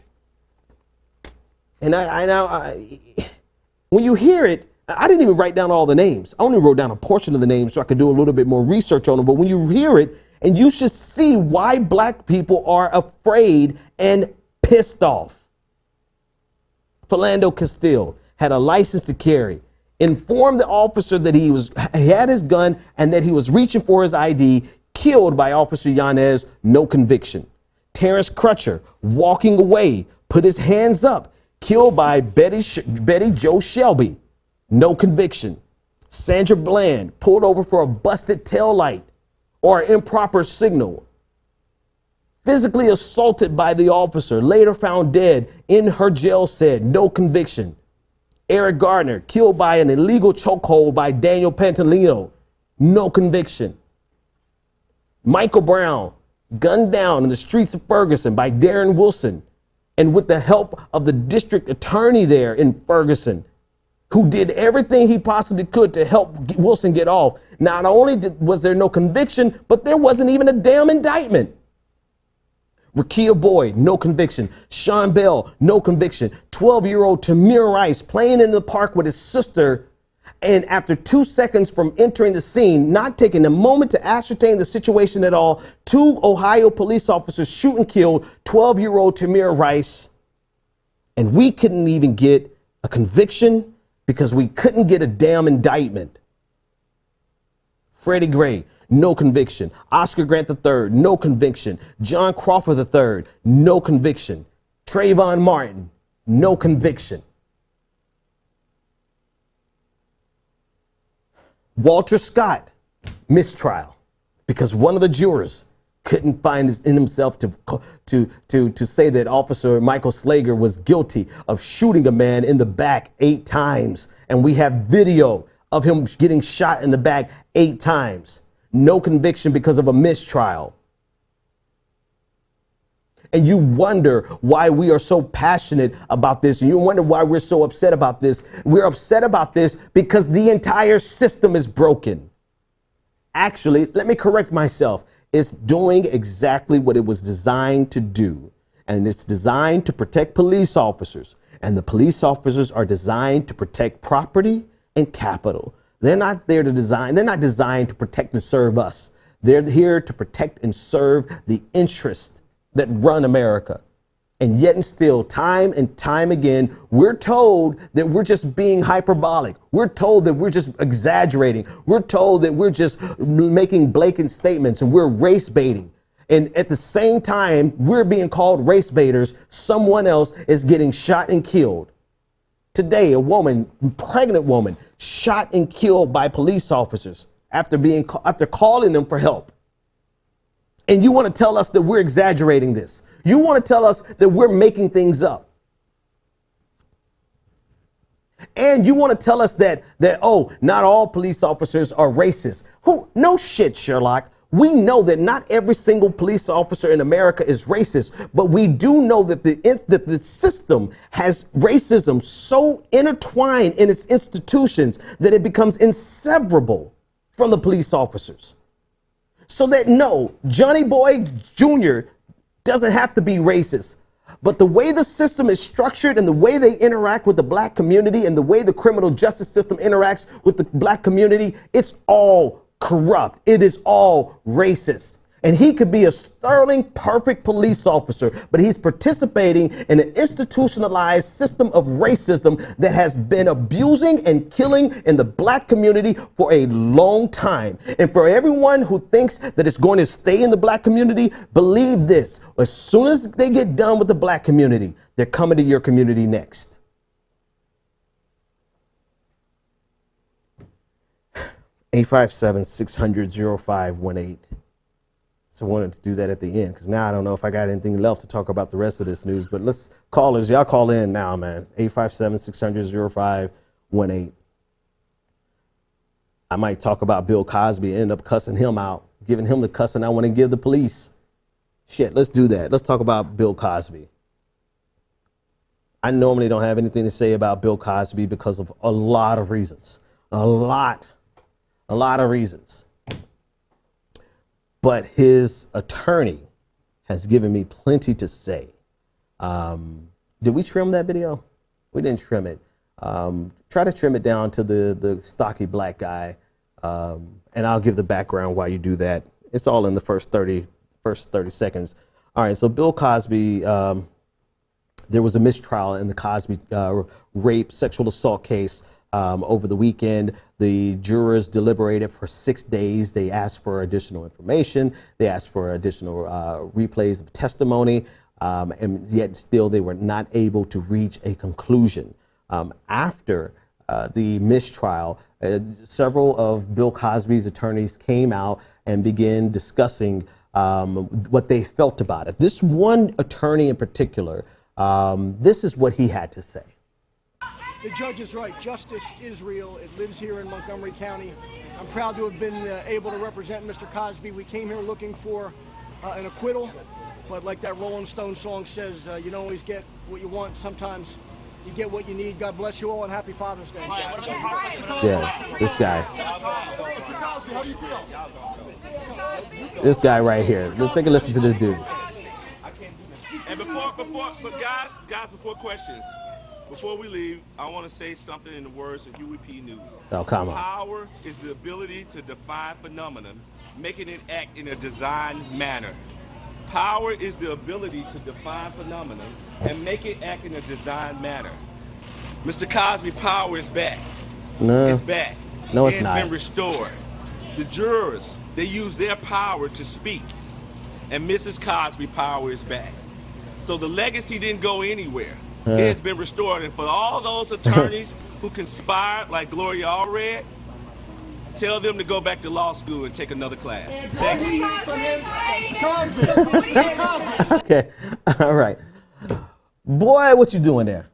And when you hear it, I didn't even write down all the names. I only wrote down a portion of the names so I could do a little bit more research on them. But when you hear it, and you should see why black people are afraid and pissed off. Philando Castile had a license to carry, informed the officer that he had his gun and that he was reaching for his ID, killed by Officer Yanez, no conviction. Terrence Crutcher, walking away, put his hands up, killed by Betty Jo Shelby, no conviction. Sandra Bland, pulled over for a busted tail light or improper signal. Physically assaulted by the officer, later found dead in her jail cell, no conviction. Eric Gardner, killed by an illegal chokehold by Daniel Pantalino, no conviction. Michael Brown, gunned down in the streets of Ferguson by Darren Wilson, and with the help of the district attorney there in Ferguson, who did everything he possibly could to help Wilson get off. Not only was there no conviction, but there wasn't even a damn indictment. Rakia Boyd, no conviction. Sean Bell, no conviction. 12-year-old Tamir Rice playing in the park with his sister, and after 2 seconds from entering the scene, not taking a moment to ascertain the situation at all, 2 Ohio police officers shoot and killed 12-year-old Tamir Rice. And we couldn't even get a conviction because we couldn't get a damn indictment. Freddie Gray, no conviction. Oscar Grant III, no conviction. John Crawford III, no conviction. Trayvon Martin, no conviction. Walter Scott, mistrial, because one of the jurors couldn't find it in himself to say that Officer Michael Slager was guilty of shooting a man in the back 8 times. And we have video of him getting shot in the back 8 times. No conviction because of a mistrial. And you wonder why we are so passionate about this. And you wonder why we're so upset about this. We're upset about this because the entire system is broken. Actually, let me correct myself. It's doing exactly what it was designed to do. And it's designed to protect police officers. And the police officers are designed to protect property and capital. They're not there to they're not designed to protect and serve us. They're here to protect and serve the interests that run America. And yet and still, time and time again, we're told that we're just being hyperbolic. We're told that we're just exaggerating. We're told that we're just making blatant statements and we're race baiting. And at the same time, we're being called race baiters. Someone else is getting shot and killed. Today, a pregnant woman, shot and killed by police officers after calling them for help. And you want to tell us that we're exaggerating this. You want to tell us that we're making things up. And you want to tell us that not all police officers are racist. No shit, Sherlock. We know that not every single police officer in America is racist, but we do know that the system has racism so intertwined in its institutions that it becomes inseparable from the police officers. So that no, Johnny Boy Jr. doesn't have to be racist. But the way the system is structured and the way they interact with the black community and the way the criminal justice system interacts with the black community, it's all corrupt. It is all racist. And he could be a sterling, perfect police officer, but he's participating in an institutionalized system of racism that has been abusing and killing in the black community for a long time. And for everyone who thinks that it's going to stay in the black community, believe this: as soon as they get done with the black community, they're coming to your community next. (857-600-0518). So I wanted to do that at the end because now I don't know if I got anything left to talk about the rest of this news. But let's callers, y'all call in now, man. 857-600-0518. I might talk about Bill Cosby and end up cussing him out, giving him the cussing I want to give the police. Shit, let's do that. Let's talk about Bill Cosby. I normally don't have anything to say about Bill Cosby because of a lot of reasons. A lot of reasons. But his attorney has given me plenty to say. Did we trim that video? We didn't trim it. Try to trim it down to the stocky black guy, and I'll give the background while you do that. It's all in the first 30 seconds. All right, so Bill Cosby, there was a mistrial in the Cosby rape, sexual assault case. Over the weekend, the jurors deliberated for 6 days. They asked for additional information. They asked for additional replays of testimony, and yet still they were not able to reach a conclusion. After the mistrial, several of Bill Cosby's attorneys came out and began discussing what they felt about it. This one attorney in particular, this is what he had to say. The judge is right. Justice is real. It lives here in Montgomery County. I'm proud to have been able to represent Mr. Cosby. We came here looking for an acquittal, but like that Rolling Stone song says, you don't always get what you want. Sometimes you get what you need. God bless you all, and happy Father's Day. Yeah, this guy. Mr. Cosby, how do you feel? This guy right here. Let's take a listen to this dude. And before questions, before we leave, I want to say something in the words of Huey P. Newton. Oh, come on. Power is the ability to define phenomenon, making it act in a designed manner. Power is the ability to define phenomenon and make it act in a designed manner. Mr. Cosby, power is back. No. It's back. No, it's not. It's been restored. The jurors, they use their power to speak. And Mrs. Cosby, power is back. So the legacy didn't go anywhere. It has been restored. And for all those attorneys who conspired like Gloria Allred, tell them to go back to law school and take another class. Okay, all right. Boy, what you doing there?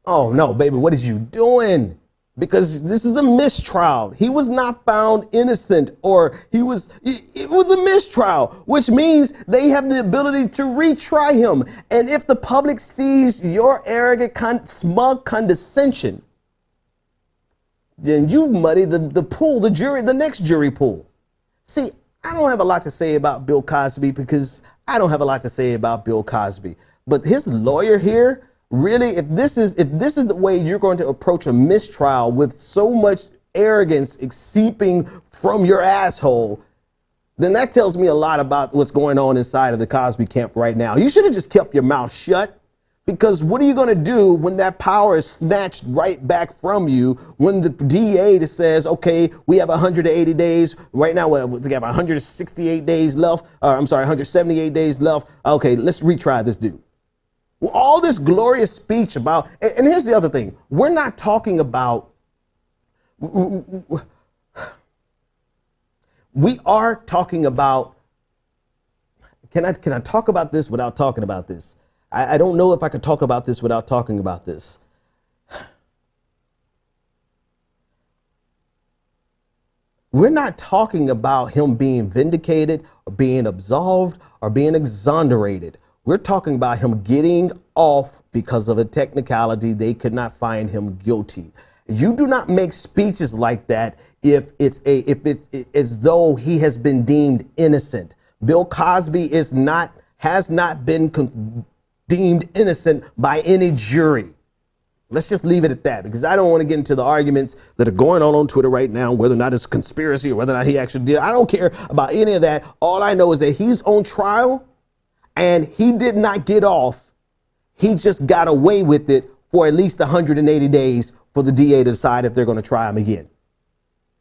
Oh, no, baby, what is you doing? because this is a mistrial. He was not found innocent, or it was a mistrial, which means they have the ability to retry him. And if the public sees your arrogant, smug condescension, then you muddy the pool, the next jury pool. See, I don't have a lot to say about Bill Cosby because I don't have a lot to say about Bill Cosby. But his lawyer here, really, if this is the way you're going to approach a mistrial with so much arrogance seeping from your asshole, then that tells me a lot about what's going on inside of the Cosby camp right now. You should have just kept your mouth shut. Because what are you going to do when that power is snatched right back from you, when the DA says, okay, we have 180 days. Right now, we have 168 days left. 178 days left. Okay, let's retry this dude. Well, all this glorious speech about, and here's the other thing. We're not talking about, we are talking about, can I talk about this without talking about this? I don't know if I could talk about this without talking about this. We're not talking about him being vindicated or being absolved or being exonerated. We're talking about him getting off because of a technicality. They could not find him guilty. You do not make speeches like that if it's as though he has been deemed innocent. Bill Cosby has not been deemed innocent by any jury. Let's just leave it at that, because I don't want to get into the arguments that are going on Twitter right now, whether or not it's conspiracy or whether or not he actually did. I don't care about any of that. All I know is that he's on trial and he did not get off. He just got away with it for at least 180 days for the DA to decide if they're going to try him again.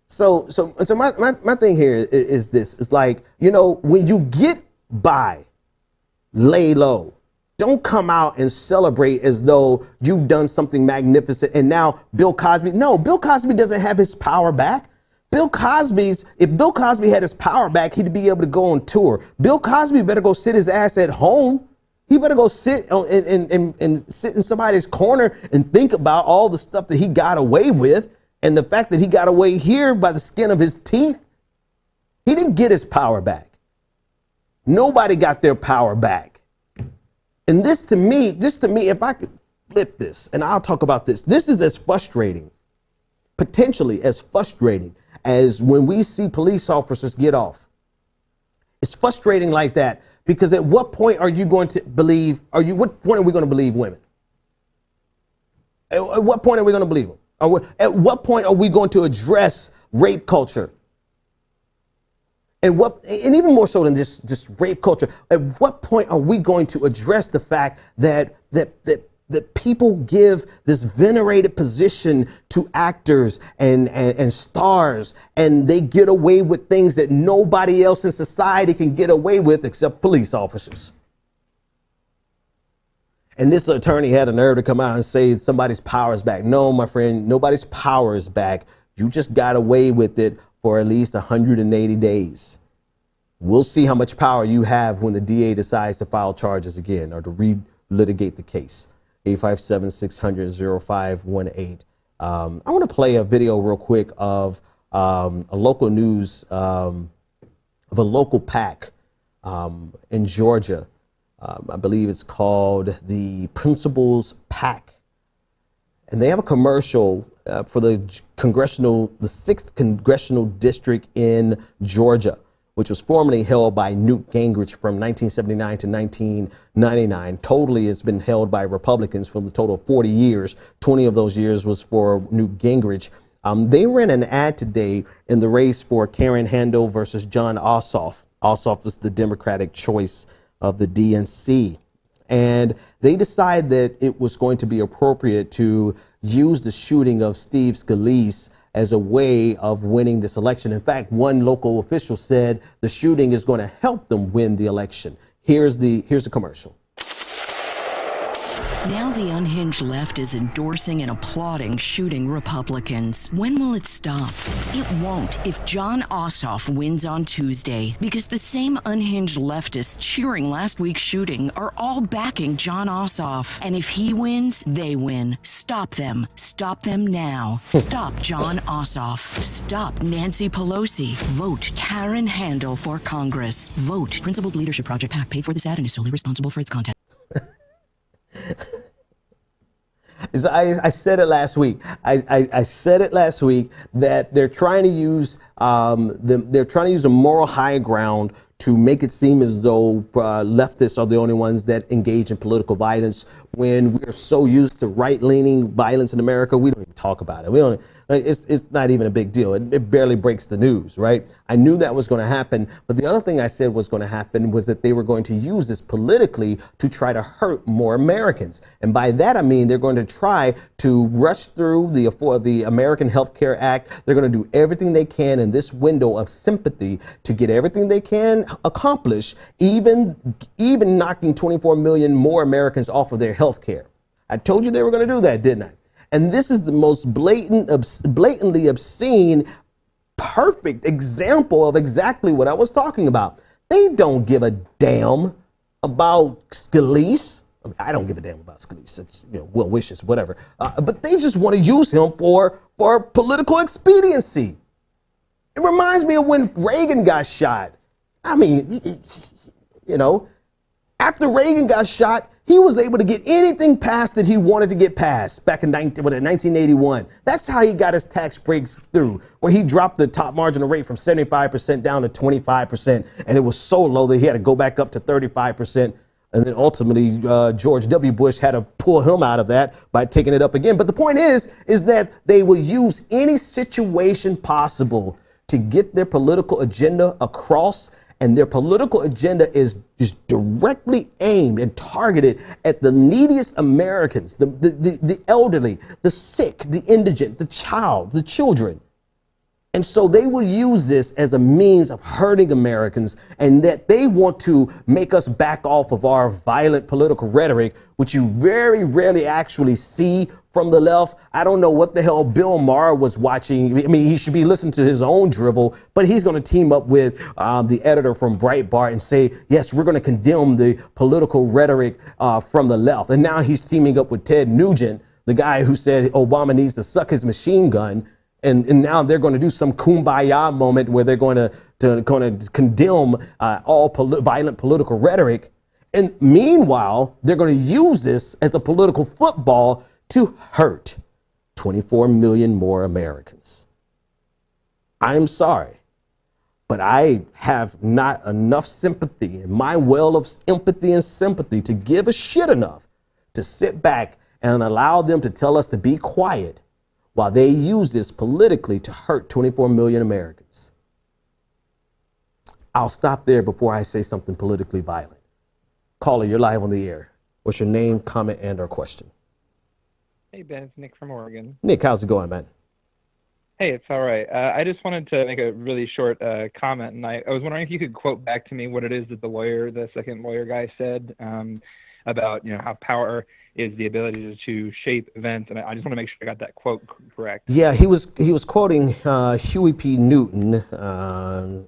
So my thing here is this. It's like, when you get by, lay low. Don't come out and celebrate as though you've done something magnificent. And now Bill Cosby doesn't have his power back. If Bill Cosby had his power back, he'd be able to go on tour. Bill Cosby better go sit his ass at home. He better go sit and sit in somebody's corner and think about all the stuff that he got away with. And the fact that he got away here by the skin of his teeth. He didn't get his power back. Nobody got their power back. And this to me, if I could flip this, and I'll talk about this, this is as frustrating, potentially as frustrating as when we see police officers get off. It's frustrating like that, because at what point are you going to believe, what point are we going to believe women? At what point are we going to believe them? At what point are we going to address rape culture? And even more so than just rape culture, at what point are we going to address the fact that people give this venerated position to actors and stars, and they get away with things that nobody else in society can get away with except police officers? And this attorney had a nerve to come out and say somebody's power is back. No, my friend, nobody's power is back. You just got away with it for at least 180 days. We'll see how much power you have when the DA decides to file charges again or to relitigate the case. 857-600-0518. I want to play a video real quick of a local news of a local PAC in Georgia. I believe it's called the Principals PAC. And they have a commercial for the 6th Congressional District in Georgia, which was formerly held by Newt Gingrich from 1979 to 1999. Totally, it's been held by Republicans for the total of 40 years. 20 of those years was for Newt Gingrich. They ran an ad today in the race for Karen Handel versus John Ossoff. Ossoff was the Democratic choice of the DNC. And they decided that it was going to be appropriate to use the shooting of Steve Scalise as a way of winning this election. In fact, one local official said the shooting is going to help them win the election. Here's the commercial. Now the unhinged left is endorsing and applauding shooting Republicans. When will it stop? It won't if Jon Ossoff wins on Tuesday, because the same unhinged leftists cheering last week's shooting are all backing Jon Ossoff. And if he wins, they win. Stop them. Stop them now. Stop Jon Ossoff. Stop Nancy Pelosi. Vote Karen Handel for Congress. Vote Principled Leadership Project PAC, paid for this ad and is solely responsible for its content. I said it last week. I said it last week that they're trying to use a moral high ground to make it seem as though leftists are the only ones that engage in political violence, when we're so used to right-leaning violence in America. We don't even talk about it. We don't. It's not even a big deal. It barely breaks the news, right? I knew that was going to happen, but the other thing I said was going to happen was that they were going to use this politically to try to hurt more Americans. And by that I mean they're going to try to rush through the American Health Care Act. They're going to do everything they can in this window of sympathy to get everything they can accomplished, even knocking 24 million more Americans off of their health care. I told you they were going to do that, didn't I? And this is the most blatantly obscene, perfect example of exactly what I was talking about. They don't give a damn about Scalise. I mean, I don't give a damn about Scalise. It's, well wishes, whatever. But they just want to use him for political expediency. It reminds me of when Reagan got shot. I mean, after Reagan got shot, he was able to get anything passed that he wanted to get passed back in 1981. That's how he got his tax breaks through, where he dropped the top marginal rate from 75% down to 25%. And it was so low that he had to go back up to 35%. And then ultimately, George W. Bush had to pull him out of that by taking it up again. But the point is that they will use any situation possible to get their political agenda across. And their political agenda is directly aimed and targeted at the neediest Americans, the elderly, the sick, the indigent, the child, the children. And so they will use this as a means of hurting Americans, and that they want to make us back off of our violent political rhetoric, which you very rarely actually see from the left. I don't know what the hell Bill Maher was watching. I mean, he should be listening to his own drivel, but he's going to team up with the editor from Breitbart and say, yes, we're going to condemn the political rhetoric from the left. And now he's teaming up with Ted Nugent, the guy who said Obama needs to suck his machine gun. And now they're going to do some kumbaya moment where they're going to condemn all violent political rhetoric. And meanwhile, they're going to use this as a political football to hurt 24 million more Americans. I'm sorry, but I have not enough sympathy in my well of empathy and sympathy to give a shit enough to sit back and allow them to tell us to be quiet while they use this politically to hurt 24 million Americans. I'll stop there before I say something politically violent. Caller, you're live on the air. What's your name, comment, and or question? Hey, Ben, it's Nick from Oregon. Nick, how's it going, man? Hey, it's all right. I just wanted to make a really short comment, and I was wondering if you could quote back to me what it is that the second lawyer guy said about, how power is the ability to shape events, and I just want to make sure I got that quote correct. Yeah, he was quoting Huey P. Newton,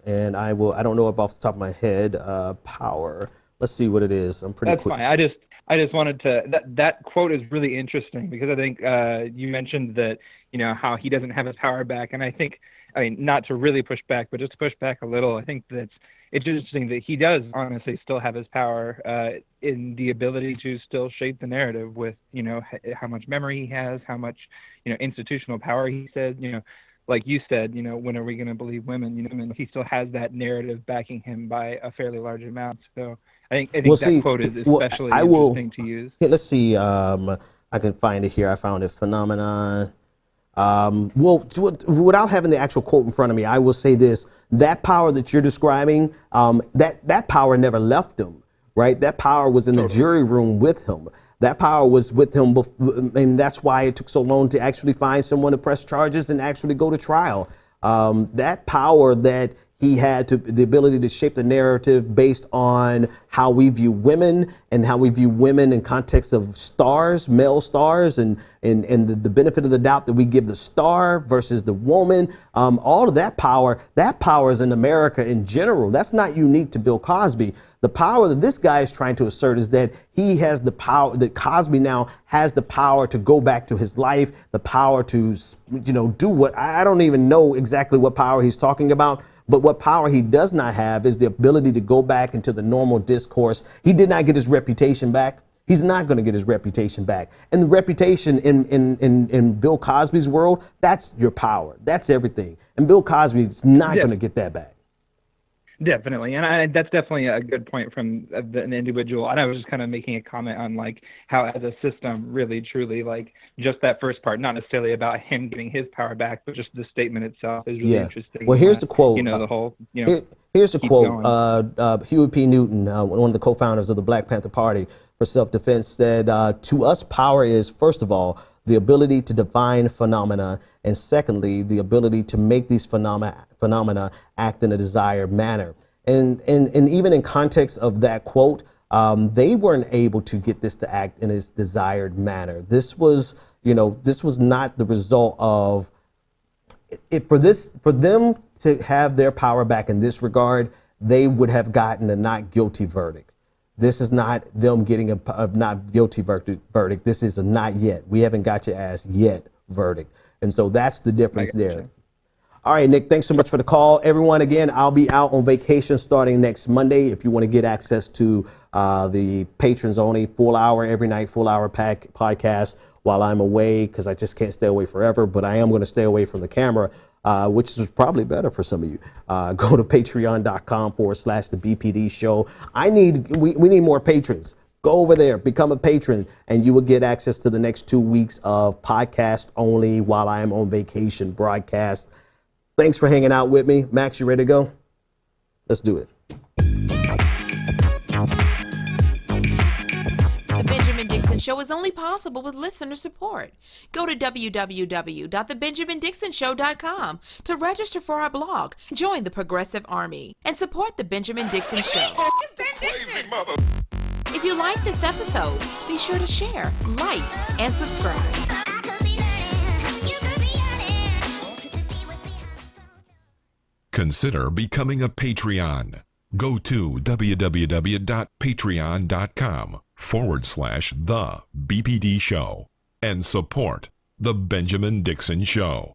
and I don't know it off the top of my head. Power. Let's see what it is. I'm pretty. That's fine. I just wanted to. That quote is really interesting because I think you mentioned that how he doesn't have his power back, and I think, not to really push back, but just to push back a little. I think that it's interesting that he does honestly still have his power in the ability to still shape the narrative with, how much memory he has, how much, institutional power he said, like you said, when are we going to believe women? He still has that narrative backing him by a fairly large amount. So I think that quote is especially interesting to use. Yeah, let's see. I can find it here. I found it. Phenomenon. Without having the actual quote in front of me, I will say this. That power that you're describing, that power never left him, right? That power was in the jury room with him. That power was with him, and that's why it took so long to actually find someone to press charges and actually go to trial. That power that He had the ability to shape the narrative based on how we view women and how we view women in context of stars, male stars, and the benefit of the doubt that we give the star versus the woman. All of that power is in America in general. That's not unique to Bill Cosby. The power that this guy is trying to assert is that he has the power, that Cosby now has the power to go back to his life, the power to, do what, I don't even know exactly what power he's talking about. But what power he does not have is the ability to go back into the normal discourse. He did not get his reputation back. He's not going to get his reputation back. And the reputation in Bill Cosby's world, that's your power. That's everything. And Bill Cosby is not going to get that back. Definitely, and that's definitely a good point from an individual. And I was just kind of making a comment on like how, as a system, really, truly, like just that first part, not necessarily about him getting his power back, but just the statement itself is really interesting. Well, here's the quote. The whole, here's a quote. Huey P. Newton, one of the co-founders of the Black Panther Party for Self-Defense, said, "To us, power is, first of all, the ability to define phenomena, and secondly, the ability to make these phenomena act in a desired manner." And even in context of that quote, they weren't able to get this to act in its desired manner. This was not the result of it. For them to have their power back in this regard, they would have gotten a not guilty verdict. This is not them getting a not guilty verdict. This is a not yet. We haven't got your ass yet verdict. And so that's the difference there. All right, Nick, thanks so much for the call. Everyone, again, I'll be out on vacation starting next Monday. If you want to get access to the patrons only full hour every night, full hour podcast while I'm away, because I just can't stay away forever, but I am going to stay away from the camera, which is probably better for some of you. Go to patreon.com/the BPD show. We need more patrons. Go over there, become a patron, and you will get access to the next 2 weeks of podcast only while I am on vacation broadcast. Thanks for hanging out with me. Max, you ready to go? Let's do it. The Benjamin Dixon Show is only possible with listener support. Go to www.thebenjamindixonshow.com to register for our blog, join the Progressive Army, and support The Benjamin Dixon Show. It's Ben Dixon! If you like this episode, be sure to share, like, and subscribe. Consider becoming a Patreon. Go to www.patreon.com/the BPD show and support The Benjamin Dixon Show.